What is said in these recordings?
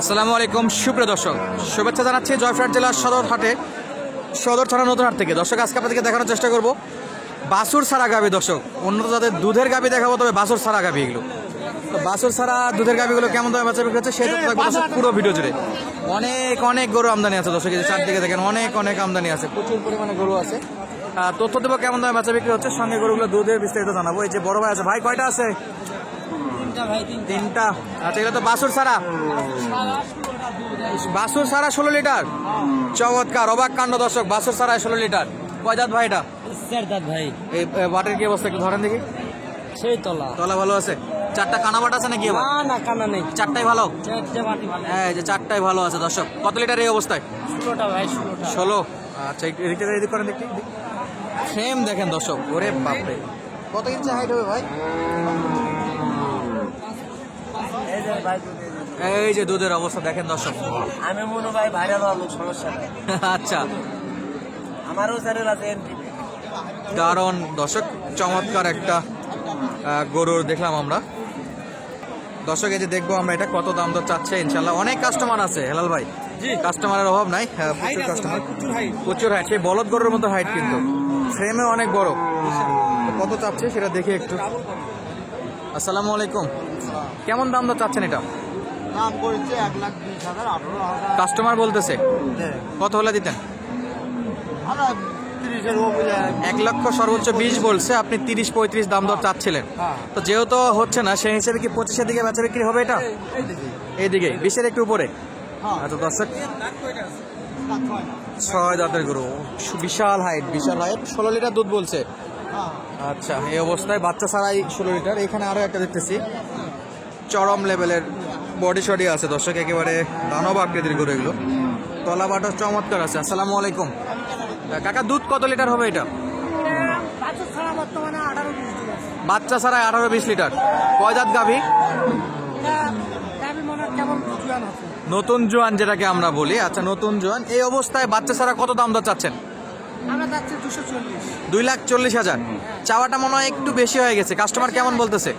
আসসালামু আলাইকুম সুপ্রিয় দর্শক, শুভেচ্ছা জানাচ্ছি জয়পুরহাট জেলার সদর থানা নতুন হাট থেকে। দর্শক, আজকে আপনাদেরকে দেখানোর চেষ্টা করব বাছুর ছাড়া গাভী। দর্শক, উন্নত জাতের দুধের গাভী দেখাবো, তবে বাছুর ছাড়া গাভী এগুলো। তো বাছুর ছাড়া দুধের গাভীগুলো কেমন দামে বেচা বিক্রি হচ্ছে সেই পুরো ভিডিও জুড়ে। অনেক গরু আমদানি আছে দর্শক, এই চারদিকে দেখেন অনেক আমদানি আছে, প্রচুর পরিমাণে গরু আছে। তথ্য দেবো কেমন দামে বেচা বিক্রি হচ্ছে, সঙ্গে গরুগুলো দুধের বিস্তারিত জানাবো। এই যে বড় ভাই আছে, ভাই কয়টা আছে? তিনটা। আচ্ছা, এটা তো বাছুর ছাড়া 16 লিটার। চমৎকার, অবাক কাণ্ড দর্শক, বাছুর ছাড়া 16 লিটার। কয় দাঁত ভাই এটা? ভাই এই বাটের কি অবস্থা একটু ধরেন দেখি। সেই তলা ভালো আছে? চারটা কানা বাট আছে নাকি? না কানা নেই, চারটাই ভালো। হ্যাঁ, এই যে চারটাই ভালো আছে দর্শক। কত লিটার এই অবস্থায়? 16টা ভাই, 16। আচ্ছা, এদিক করেন দেখি। ফ্রেম দেখেন দর্শক, ওরে বাপরে, কত ইঞ্চি হাইট হবে ভাই? এই যে দুধের অবস্থা দেখেন দর্শক। আমি মনে ভাই ভাইরাল হলো সমস্যা। আচ্ছা, আমারও চ্যানেল আছে। কারণ দর্শক চমৎকার একটা গরুর দেখলাম আমরা। দর্শক, এই যে দেখবো আমরা এটা কত দাম দর চাচ্ছে। ইনশাল্লাহ অনেক কাস্টমার আছে হেলাল ভাই, কাস্টমারের অভাব নাই। প্রচুর কাস্টমার, প্রচুর হাইট, সেই বলদ গরুর মতো হাইট, কিন্তু ফ্রেমে অনেক বড়। কত চাচ্ছে সেটা দেখি একটু। আসসালামু আলাইকুম, কেমন দাম দর চাচ্ছেন এটা? দাম করেছে 1,20,000, 18,000। কাস্টমার বলতেছে কত হলে দিতেন? 1 লক্ষ সর্বোচ্চ 20 বলছে, আপনি 30-35 দাম দর চাচ্ছিলেন। তো যেহেতু হচ্ছে না, সেই হিসেবে কি 25-এর দিকে বেচা বিক্রি হবে এটা? এইদিকে 20-এর একটু উপরে। আচ্ছা দর্শক, 6 দাঁতের গরু, বিশাল হাইট 16 লিটার দুধ বলছে। আচ্ছা, এই অবস্থায় বাচ্চা ছাড়াই 16 লিটার। এখানে আরো একটা দেখতেছি, চরম লেভেলের বডি শডি আছে দর্শক, একেবারে দানব আকৃতির গরু এগুলো। তলা বাটা চমৎকার আছে। আসসালামু আলাইকুম কাকা, দুধ কত লিটার হবে এটা? বাচ্চা ছাড়া 18-20 লিটার। কয় দাঁত গাভী? নতুন জোয়ান যেটাকে আমরা বলি। আচ্ছা, নতুন জোয়ান। এই অবস্থায় বাচ্চা ছাড়া কত দাম দর চাচ্ছেন? 2,40,000। চাওয়াটা মনে হয় একটু বেশি হয়ে গেছে। কাস্টমার কেমন বলতেছে?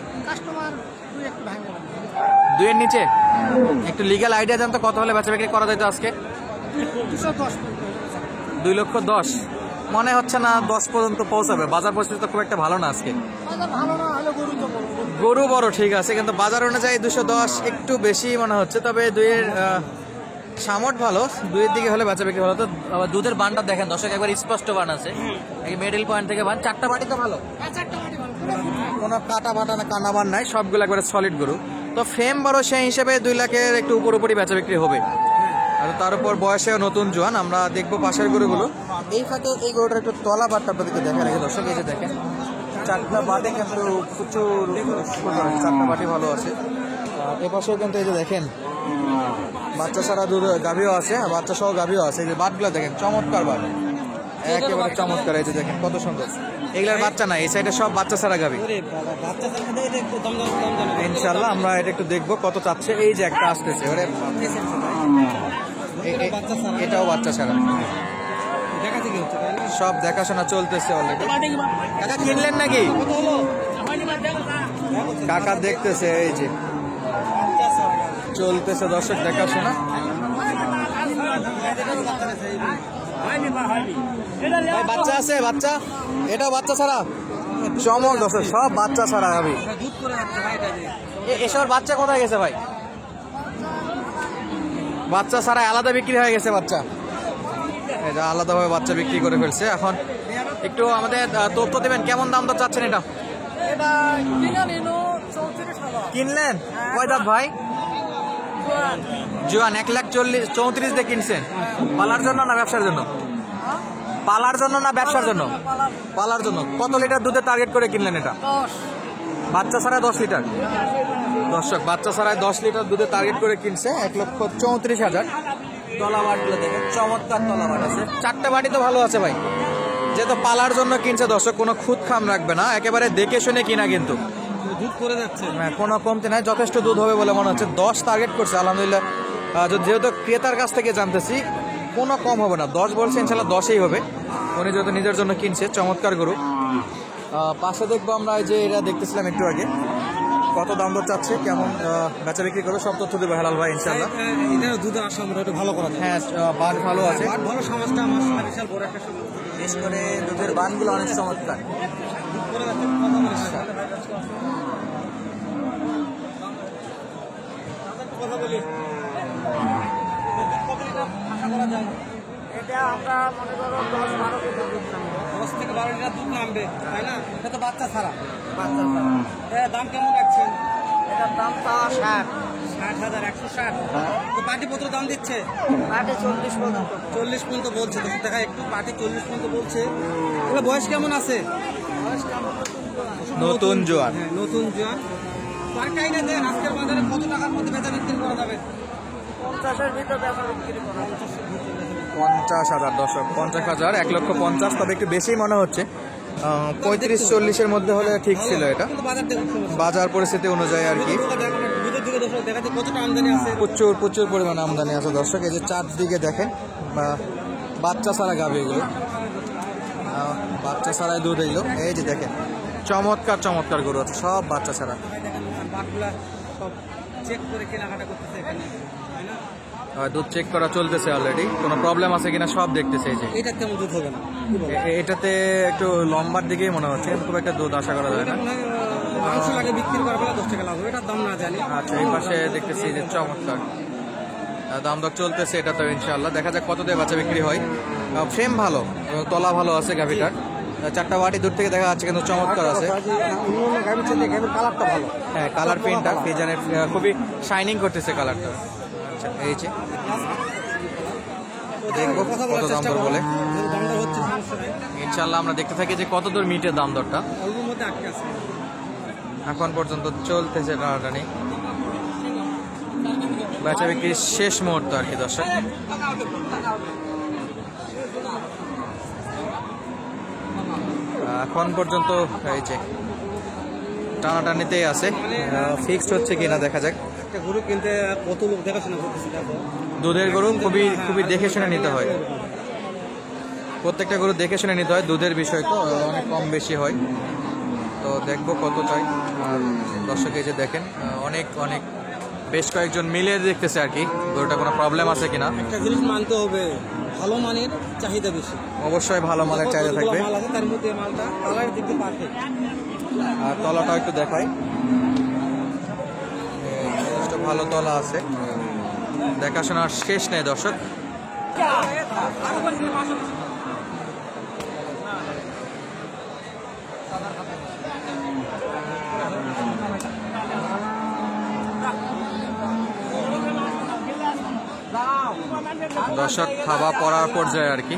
2-এর নিচে। একটু লিগ্যাল আইডিয়া জানতো কত হলে বেচা বিক্রি করা যেত আজকে? 2,10,000 মনে হচ্ছে না 10 পর্যন্ত পৌঁছাবে। বাজার পরিস্থিতি তো খুব একটা ভালো না আজকে। গরু বড় ঠিক আছে, কিন্তু বাজার অনুযায়ী 210 একটু বেশি মনে হচ্ছে। তবে 2-এর সামট ভালো, 2-এর দিকে হলে বেচা বিক্রি ভালো। তো দুধের বানটা দেখেন দর্শক, একবার স্পষ্ট বান আছে, মিডল পয়েন্ট থেকে বান। চারটা বাটি তো ভালো, কোনো কাটা বাটা না কানা বান নাই, সবগুলো একবারে সলিড গরু। তো ফ্রেম বড়, সেই হিসেবে 2 লাখের একটু উপরই বেচা বিক্রি হবে। আর তার উপর বয়সেও নতুন জোয়ান। আমরা দেখবো পাশের গরুগুলো। এই ফাঁকে এই গরুটার একটু তলা বাটটা আপনাদেরকে দেখা রেখে দর্শক, এই যে দেখেন চারটা বাটে কিন্তু প্রচুর সুন্দর, চারটা বাটি ভালো আছে। এ পাশেও কিন্তু এই যে দেখেন বাচ্চা ছাড়া দুধ গাভীও আছে, বাচ্চা সহ গাভীও আছে। এই যে বাটগুলো দেখেন, চমৎকার বাট, একেবারে চমৎকার। এই যে দেখেন কত সুন্দর। এগুলার বাচ্চা নাই, এই সাইডে সব বাচ্চা ছাড়া গাভী। ইনশাল্লাহ আমরা এটা একটু দেখবো কত চাচ্ছে। এই যে একটা আসতেছে, এটাও বাচ্চা ছাড়া। সব দেখাশোনা চলতেছে অলরেডি। কাকা কিনলেন নাকি? কাকা দেখতেছে, এই যে চলতেছে দর্শক দেখাশোনা। বাচ্চা আছে, বাচ্চা, এটাও বাচ্চা ছাড়া। চমক দর্শক, সব বাচ্চা ছাড়া গাভী। এসব বাচ্চা কোথায় গেছে ভাই? বাচ্চা ছাড়া আলাদা বিক্রি হয়ে গেছে বাচ্চা, এটা আলাদাভাবে বাচ্চা বিক্রি করে ফেলছে। এখন একটু আমাদের তথ্য দেবেন, কেমন দাম দর চাচ্ছেন এটা? কিনলেন কয় দাঁত ভাই? জোয়ান। 1,34,000 দিয়ে কিনছেন। পালার জন্য না ব্যবসার জন্য? পালার জন্য না ব্যবসার জন্য? পালার জন্য। কত লিটার দুধের টার্গেট করে কিনলেন এটা? বাচ্চা ছাড়া 10 লিটার। দর্শক, বাচ্চা ছাড়াই 10 লিটার দুধের টার্গেট করে কিনছে, 1,34,000। তলা বাটগুলো দেখেন, চমৎকার তলা বাট আছে। চারটা বাটি তো ভালো আছে ভাই, যেহেতু পালার জন্য কিনছে দর্শক, কোনো খুদ খাম রাখবে না, একেবারে দেখে শুনে কিনা, কিন্তু দুধ করে যাচ্ছে, কোনো কমতি নাই, যথেষ্ট দুধ হবে বলে মনে হচ্ছে। 10 টার্গেট করছে আলহামদুলিল্লাহ। যেহেতু ক্রেতার কাছ থেকে জানতেছি, কোনো কম হবে না, 10 বলছে, ইনশাল্লাহ 10ই হবে। উনি যেহেতু নিজের জন্য কিনছে, চমৎকার গরু। পাশে দেখবো আমরা, যে এটা দেখতেছিলাম একটু আগে, কত দাম দর চাচ্ছে, কেমন বেচা বিক্রি করবে, সব তথ্য দেবে হেলাল ভাই ইনশাল্লাহ। এটা দুধের আশা আমরা একটু ভালো করা যায়। হ্যাঁ, বান ভালো আছে, বাট ভালো সমাজটা আমার বিশাল বড় একটা সমাজ। বিশেষ করে দুধের বানগুলো অনেক চমৎকার। করে যাচ্ছে, কথা বলে কথা বলি। এটা আমরা মনে করো 10 থেকে 12 লিটার দুধ নামবে, তাই না? এটা তো বাচ্চা ছাড়া। দাম কেমন রাখছেন? এটার দাম তা 60,000, 160। তো পাটি পত্র দাম দিচ্ছে পাটি 40 পর্যন্ত বলছে। তো দেখা একটু পাটি 40 পর্যন্ত বলছে। এগুলো বয়স কেমন আছে? নতুন জোয়ান। হ্যাঁ, নতুন জোয়ান। পাটি আইডিয়া দেন আজকের বাজারে কত টাকার মধ্যে বেচা বিক্রি করা যাবে? 50,000 ভিতরে বেচা বিক্রি করা। 50,000 দর্শক, 50,000, 1,50,000। তবে একটু বেশি মনে হচ্ছে, 35-40-এর মধ্যে হলে ঠিক ছিল। এটা বাজার পরিস্থিতি অনুযায়ী আর কি। কতটা আমদানি আছে? প্রচুর প্রচুর পরিমাণে আমদানি আছে দর্শক। এই যে চারদিকে দেখেন বাচ্চা ছাড়া গাভী, এগুলো বাচ্চা ছাড়াই দুধ এগুলো। এই যে দেখেন চমৎকার চমৎকার গরু আছে, সব বাচ্চা ছাড়া। সব চেক করে কেনাকাটা করতেছে এখানে, তাই না? দুধ চেক করা চলতেছে অলরেডি, কোনো প্রবলেম আছে কিনা সব দেখতেছে। এই যে এটা তেমন দুধ হবে না, এটাতে একটু লম্বার দিকেই মনে হচ্ছে, খুব একটা দুধ আশা করা যায় না। মাংস লাগে বিক্রি করার বেলা 10 টাকা লাভ হবে, এটার দাম না জানি। আচ্ছা, এই পাশে দেখতেছি যে চমৎকার দাম দর চলতেছে। এটা তো ইনশাল্লাহ দেখা যাক কত দিয়ে বাচ্চা বিক্রি হয়। ফ্রেম ভালো, তলা ভালো আছে গাভিটার। 4টা বাটি দূর থেকে দেখা যাচ্ছে, কিন্তু চমৎকার আছে। কালারটা ভালো। হ্যাঁ, কালার প্রিন্টটা ফিজানের খুবই শাইনিং করতেছে কালারটা। আচ্ছা, এই যে দেখবো কত দাম দর বলে ইনশাল্লাহ। আমরা দেখতে থাকি যে কত দূর মিটের দাম দরটা। অল্পের মধ্যে আটকে আছে, এখন পর্যন্ত চলতেছে টানাটানি, বেচা বিক্রির শেষ মুহূর্ত আর কি দর্শক। এখন পর্যন্ত এই যে টানাটানিতেই আছে, ফিক্সড হচ্ছে কিনা দেখা যাক। একটা গরু কিনতে কত লোক দেখাশোনা করতেছে, দেখো। দুধের গরু খুবই খুবই দেখে শুনে নিতে হয়, প্রত্যেকটা গরু দেখে শুনে নিতে হয়। দুধের বিষয় তো অনেক কম বেশি হয়, তো দেখবো কত চাই। আর দর্শক এই যে দেখেন অনেক অনেক বেশ কয়েকজন মিলে দেখতেছে আর কি গরুটা কোনো প্রবলেম আছে কিনা। একটা জিনিস মানতে হবে, ভালো মানের চাহিদা বেশি। অবশ্যই ভালো মালের চাহিদা থাকবে। মাল আছে তার মধ্যে মালটা কালারের দিক দিয়ে পারফেক্ট। আর তলাটাও একটু দেখাই, ভালো তলা আছে, দেখাশোনার শেষ নেই দর্শক। দর্শক খাওয়া পড়ার পর্যায়ে আর কি,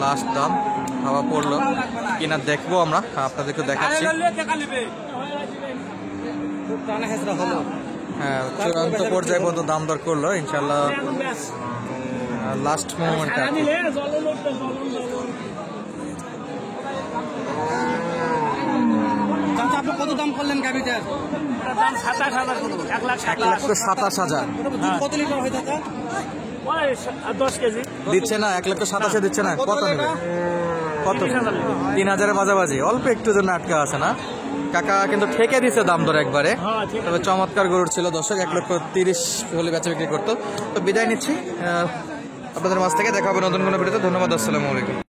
লাস্ট দাম খাওয়া পড়লো কিনা দেখবো আমরা, আপনাদেরকে দেখাচ্ছি। হ্যাঁ, চূড়ান্ত পর্যায়ে পর্যন্ত দাম দর করলো ইনশাল্লাহ, লাস্ট মোমেন্ট আর কি। কত দাম করলেন গাভিটার? 1,27,000 কত লিটার হয়ে থাকে? 10 কেজি দিচ্ছে না, 1,27,000 দিচ্ছে না। কত নেবে? কত? 3,000-এর মাঝামাঝি, অল্প একটু জন্য আটকা আছে না কাকা, কিন্তু ঠেকে দিচ্ছে দাম দর একবারে। তবে চমৎকার গরুর ছিল দর্শক, 1,30,000 হলে বেচা বিক্রি করতো। তো বিদায় নিচ্ছি আপনাদের মাঝ থেকে, দেখা হবে নতুন কোনো ভিডিওতে। ধন্যবাদ, আসসালামু আলাইকুম।